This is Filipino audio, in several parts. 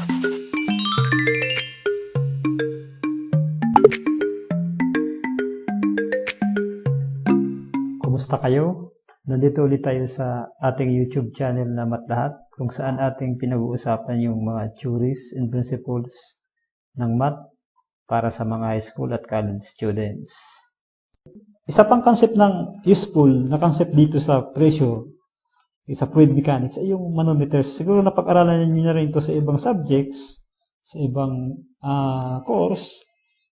Kumusta kayo? Nandito ulit tayo sa ating YouTube channel na Matlahat, kung saan ating pinag-uusapan yung mga theories and principles ng math para sa mga high school at college students. Isa pang concept ng useful na concept dito sa pressure, sa fluid mechanics, ay yung manometers. Siguro napag-aralan niyo na rin ito sa ibang subjects, sa ibang course.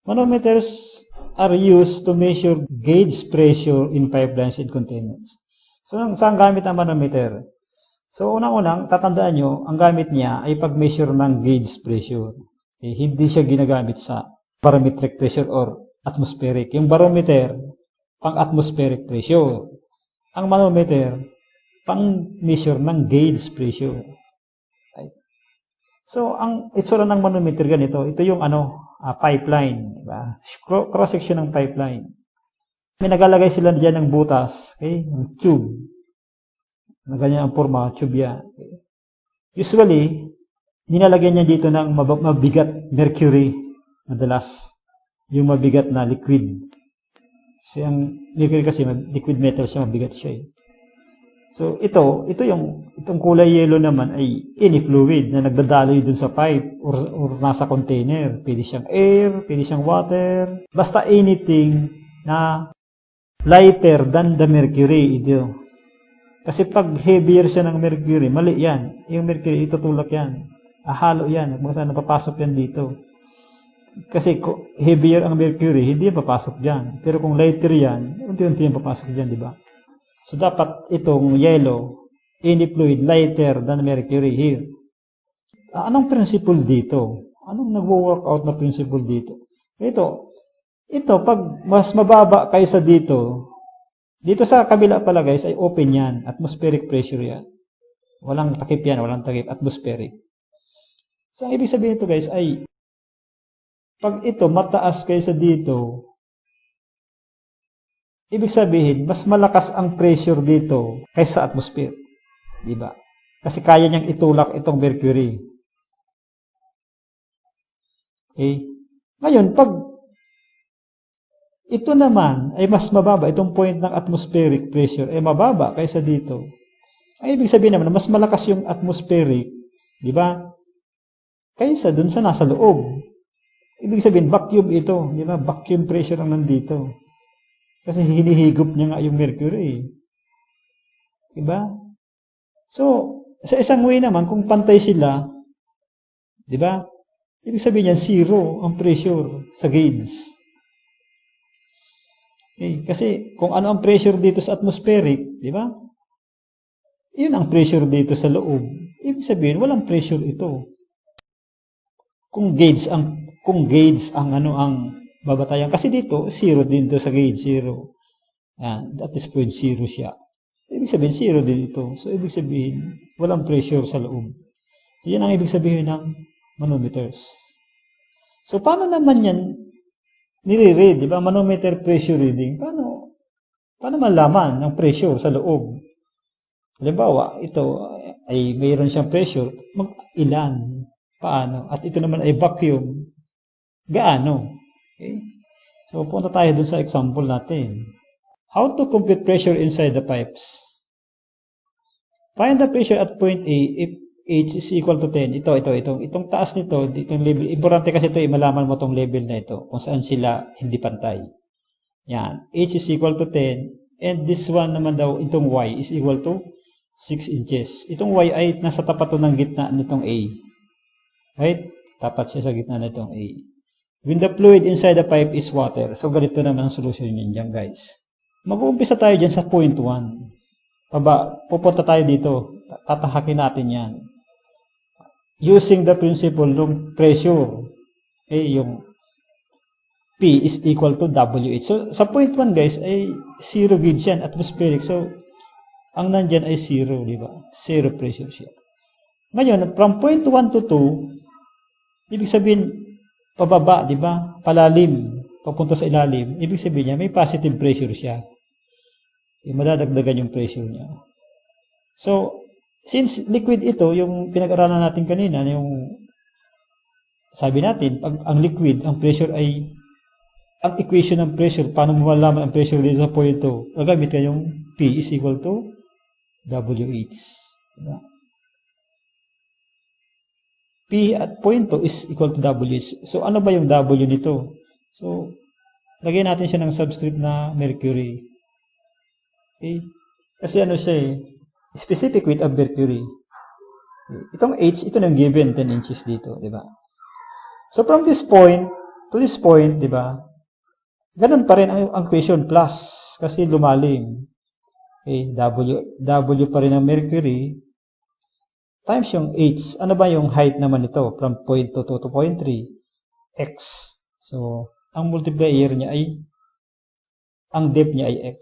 Manometers are used to measure gauge pressure in pipelines and containers. So, saan gamit ang manometer? So, unang-unang, tatandaan nyo, ang gamit niya ay pag-measure ng gauge pressure. Hindi siya ginagamit sa barometric pressure or atmospheric. Yung barometer, pang-atmospheric pressure. Ang manometer, pang-measure ng gauge pressure. Right? So, ang itsura ng manometer ganito, ito yung pipeline, diba? Cross-section ng pipeline. May nagalagay sila diyan ng butas, okay? Ng tube. Na ganyan ang forma, tube yan. Okay? Usually, nilalagyan niya dito ng mabigat mercury, madalas. Yung mabigat na liquid. Kasi ang mercury kasi, liquid metal siya, mabigat siya eh. So, itong kulay yellow naman ay any fluid na nagdadaloy dun sa pipe or nasa container. Pwede siyang air, pwede siyang water. Basta anything na lighter than the mercury. Ito. Kasi pag heavier siya ng mercury, mali yan. Yung mercury, itutulak yan. Halo yan. Basta napapasok yan dito. Kasi kung heavier ang mercury, hindi yan papasok dyan. Pero kung lighter yan, unti-unti yan papasok dyan, di ba? So, dapat itong yellow, any fluid lighter than mercury here. Anong principle dito? Anong nagwo-work out na principle dito? Ito, pag mas mababa kaysa dito sa kabila pala guys, ay open yan. Atmospheric pressure yan. Walang takip yan, walang takip. Atmospheric. So, ang ibig sabihin ito guys ay, pag ito mataas kaysa dito, ibig sabihin, mas malakas ang pressure dito kaysa atmosphere. Diba? Kasi kaya niyang itulak itong mercury. Okay? Ngayon, pag ito naman ay mas mababa, itong point ng atmospheric pressure ay mababa kaysa dito, ay ibig sabihin naman, mas malakas yung atmospheric, di ba? Kaysa dun sa nasa loob. Ibig sabihin, vacuum ito. Di ba? Vacuum pressure ang nandito. Kasi hinihigop niya nga yung mercury. Diba? So, sa isang way naman, kung pantay sila, diba? Ibig sabihin niyan, zero ang pressure sa gauge. Okay. Kasi, kung ano ang pressure dito sa atmospheric, diba? Yun ang pressure dito sa loob. Ibig sabihin, walang pressure ito. Kung gauge ang babatayan. Kasi dito, zero din dito sa gauge, zero. At this point, zero siya. Ibig sabihin, zero din ito. So, ibig sabihin, walang pressure sa loob. So, yan ang ibig sabihin ng manometers. So, paano naman yan nire-read? Diba? Manometer pressure reading. Paano malaman ng pressure sa loob? Halimbawa, ito ay mayroon siyang pressure. Ilan? Paano? At ito naman ay vacuum. Gaano? Okay. So, punta tayo dun sa example natin. How to compute pressure inside the pipes. Find the pressure at point A if H is equal to 10. Itong taas nito, itong level. Importante kasi ito, malaman mo itong level na ito, kung saan sila hindi pantay. Yan. H is equal to 10. And this one naman daw, itong Y is equal to 6 inches. Itong Y ay nasa tapat ng gitna nitong A. Right? Tapat siya sa gitna nitong A. When the fluid inside the pipe is water. So, ganito naman ang solution niyan dyan, guys. Mag-uumpisa tayo dyan sa point 1. Pupunta tayo dito. Tatahakin natin yan. Using the principle ng pressure. Yung P is equal to WH. So, sa point 1, guys, ay zero gauge yan, atmospheric. So, ang nandyan ay zero, di ba? Zero pressure siya. Ngayon, from point 1 to 2, ibig sabihin, pababa, di ba? Palalim, papunta sa ilalim. Ibig sabihin niya, may positive pressure siya. Madadagdagan yung pressure niya. So, since liquid ito, yung pinag-aralan natin kanina, yung sabi natin, pag ang liquid, ang pressure ay, ang equation ng pressure, paano mo malaman ang pressure dito sa point 2? Gagamit ka yung P is equal to WH. Diba? P at point 2 is equal to WH. So, ano ba yung W nito? So, lagyan natin siya ng subscript na mercury. Okay? Kasi ano siya eh, specific weight of mercury. Itong H, ito na yung given 10 inches dito, di ba? So, from this point to this point, di ba? Ganun pa rin ang equation plus kasi lumalim. Okay, W pa rin ang mercury times yung H. Ano ba yung height naman ito? From point 2 to point 3, X. So, ang multiplier niya ay, ang depth niya ay X.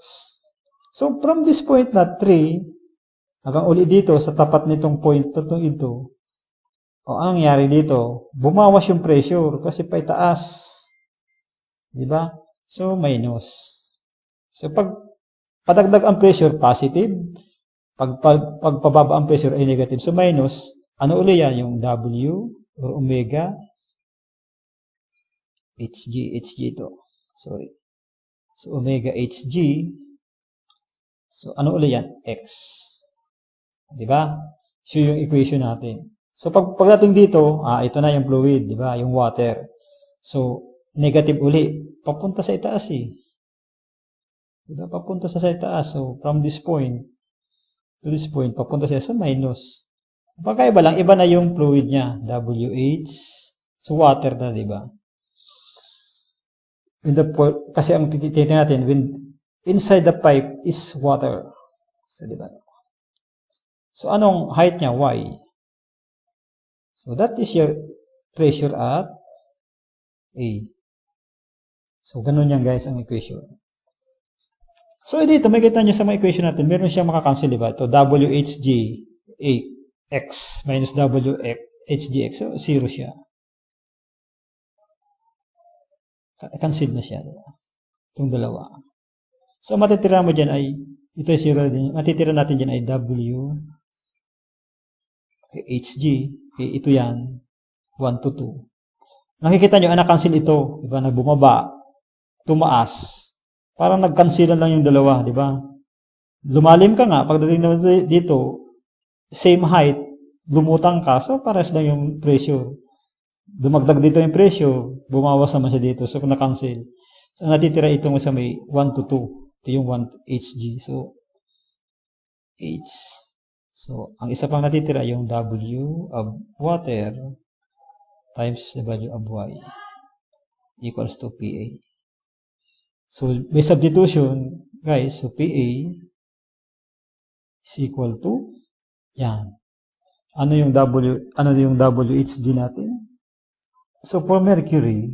So, from this point na 3, hanggang uli dito, sa tapat nitong point 2 ito, o anong nangyari dito? Bumawas yung pressure kasi paitaas. Diba? So, minus. So, pag padagdag ang pressure, positive. Pag pababa ang pressure ay negative. So, minus, ano uli yan? Yung W or omega HG ito. Sorry. So, omega HG. So, ano uli yan? X. Diba? So, yung equation natin. So, pagdating dito, ito na yung fluid, diba? Yung water. So, negative uli. Papunta sa itaas eh. Diba? Papunta sa itaas. So, from this point to this point, papunta siya. So, minus. Pagkaiba lang, iba na yung fluid niya. WH. So, water na, diba? Kasi ang titignan natin, when inside the pipe is water. So, diba? So, anong height niya? Y. So, that is your pressure at A. So, ganun yan guys ang equation. So, dito, may kita nyo sa mga equation natin, meron siyang makakancel, diba? Ito, WHG A, X minus WHGX. So, 0 siya. Cancel na siya, diba? Itong dalawa. So, matitira mo dyan ay, ito ay 0 din. Matitira natin dyan ay W, okay, HG, okay, ito yan, 1 to 2. Nakikita nyo, na-cancel ito, diba? Nagbumaba, tumaas. Parang nag-cancel lang yung dalawa, di ba? Lumalim ka nga, pagdating naman dito, same height, lumutang ka, so pares lang yung pressure. Dumagdag dito yung pressure, bumawas naman siya dito, so na-cancel. So natitira itong sa may 1 to 2, ito yung 1 Hg, so H. So, ang isa pang natitira yung W of water times W of Y equals to PA. So, by substitution, guys, so PA is equal to, yan. Ano yung WHD natin? So, for mercury,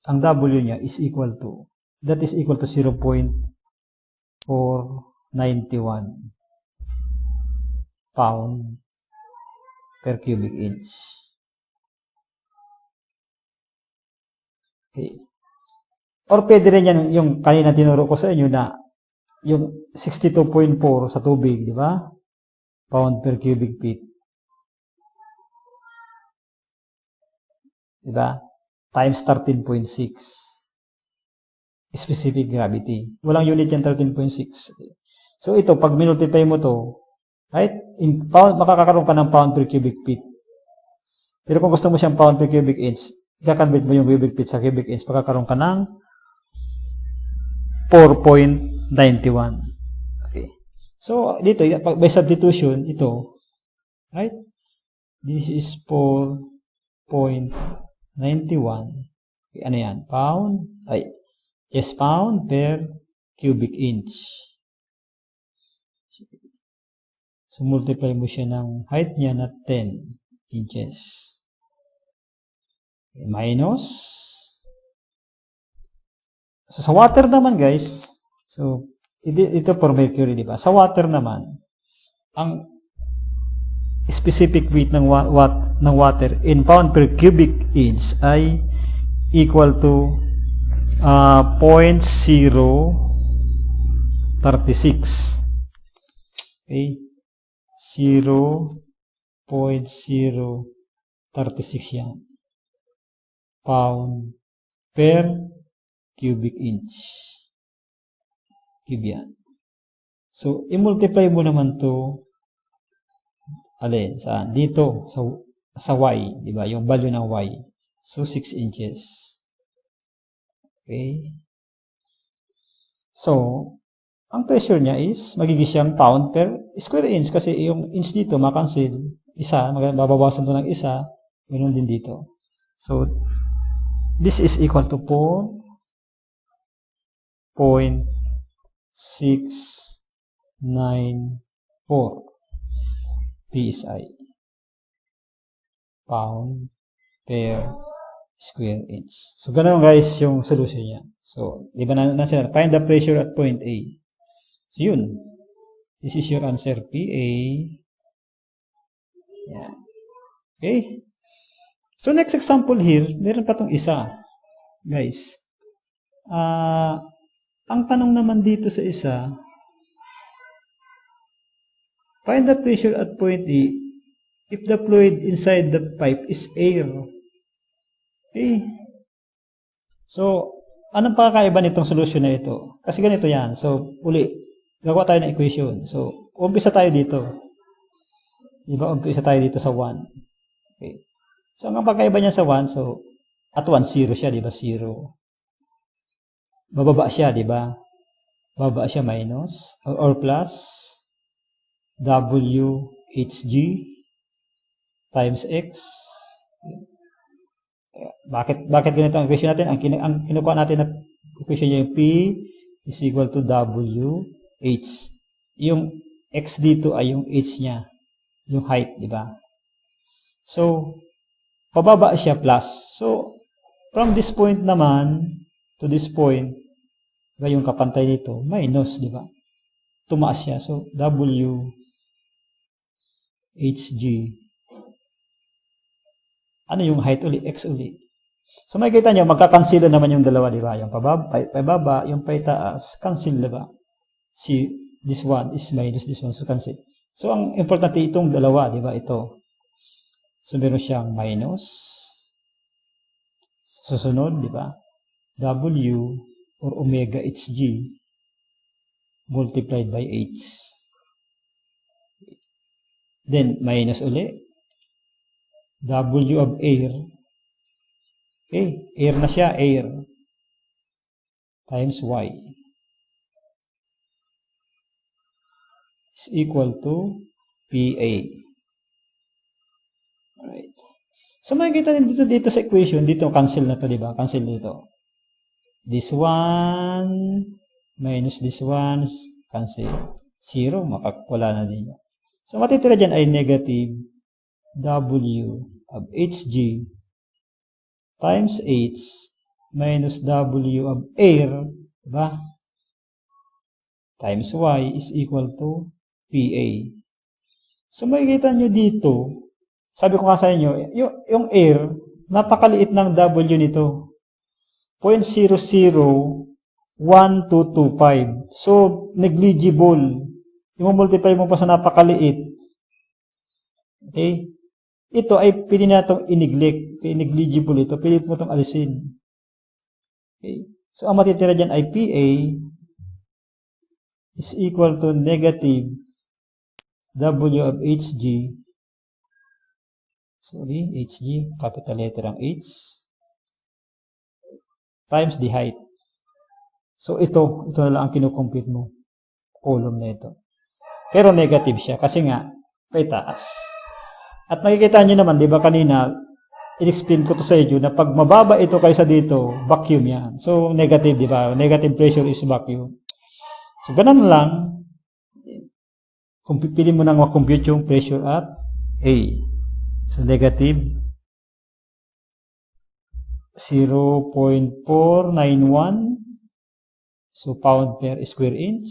ang W niya is equal to, that is equal to 0.491 pound per cubic inch. Okay. Or pwede rin yan yung kanina tinuro ko sa inyo na yung 62.4 sa tubig, di ba? Pound per cubic feet. Di ba? Times 13.6. Specific gravity. Walang unit yan, 13.6. So ito, pag minultiply mo to, right? In pound, makakakaroon ka ng pound per cubic feet. Pero kung gusto mo siyang pound per cubic inch, ika-convert mo yung cubic feet sa cubic inch, makakaroon ka ng 4.91. Okay. So, dito, by substitution, ito, right? This is 4.91. Okay, ano yan? Pound, pound per cubic inch. So, multiply mo siya ng height niya na 10 inches. Okay, minus. So, sa water naman, guys, so, ito for mercury, di ba? Sa water naman, ang specific weight ng water in pound per cubic inch ay equal to 0.036. Okay? 0.036 yan. pound per cubic inch. Cube yan. So, i-multiply mo naman to, alin, saan? Dito, sa y, di ba? Yung value ng y. So, 6 inches. Okay? So, ang pressure niya is, magiging siyang pound per square inch kasi yung inch dito, makancel, isa, mababawasan to ng isa, ganoon din dito. So, this is equal to 4.694 PSI. Pound per square inch. So, ganoon guys yung solution niya. So, di ba na find the pressure at point A. So, yun. This is your answer, PA. Yan. Okay? So, next example here, meron pa tong isa. Guys, ang tanong naman dito sa isa, find the pressure at point E if the fluid inside the pipe is air. Okay? So, anong pakakaiba nitong solution na ito? Kasi ganito yan. So, uli, gagawa tayo ng equation. So, umpisa tayo dito. Diba? Umpisa tayo dito sa 1. Okay. So, ang pagkaiba niya sa 1, so, at 1, 0 siya, diba? 0. Bababa siya, diba? Bababa siya minus, or plus, WHG times X. Bakit ganito ang equation natin? Ang kinukuha natin na equation niya yung P is equal to WH. Yung X dito ay yung H niya. Yung height, di ba? So, pababa siya plus. So, from this point naman to this point, diba yung kapantay nito, minus, di ba? Tumaas siya. So, WHG. Ano yung height uli? X uli. So, makikita nyo, magkakansila naman yung dalawa, di ba? Yung pababa, yung paitaas, cancel, di ba? See, this one is minus this one, so cancel. So, ang importante itong dalawa, di ba? Ito. So, meron siyang minus. Susunod, di ba? W or omega HG multiplied by H. Then, minus uli. W of air. Okay, air na siya, air. Times Y. Is equal to PA. Alright. So, makikita din dito sa equation, dito, cancel na to, di ba? Cancel dito. This one, minus this one, cancel. 0, wala na din. So, matitira dyan ay negative W of HG times H minus W of air, diba? Times Y is equal to PA. So, makikita nyo dito, sabi ko nga sa inyo, yung air, napakaliit ng W nito. 0.001225. So, negligible. I-multiply mo pa sa napakaliit. Okay? Ito ay pwede na itong i-neglect. Okay? Negligible ito. Pwede mo itong alisin. Okay? So, ang matitira dyan ay PA is equal to negative W of HG. Sorry, HG. Capital letter ang H. Times the height. So, ito na lang ang kinukompute mo. Column na ito. Pero negative siya kasi nga, paitaas. At makikita nyo naman, di ba kanina, in-explain ko to sa inyo na pag mababa ito kaysa dito, vacuum yan. So, negative, di ba? Negative pressure is vacuum. So, ganun lang. Pili mo nang makompute yung pressure at A. So, negative 0.491. So, pound per square inch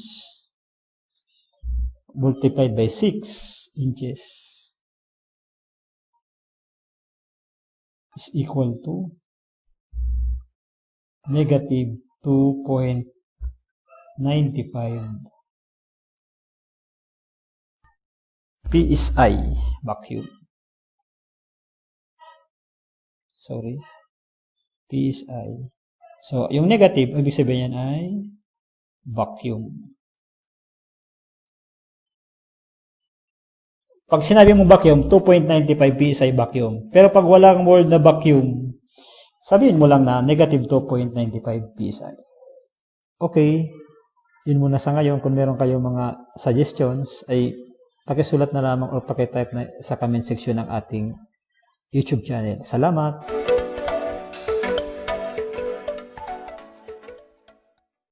multiplied by 6 inches is equal to negative 2.95 PSI vacuum. Sorry. PSI. So, yung negative, ibig sabihin yan ay vacuum. Pag sinabi mong vacuum, 2.95 PSI vacuum. Pero pag walang word na vacuum, sabihin mo lang na negative 2.95 PSI. Okay, yun muna sa ngayon. Kung meron kayong mga suggestions, ay pakisulat na lamang o pakitype na sa comment section ng ating YouTube channel. Salamat!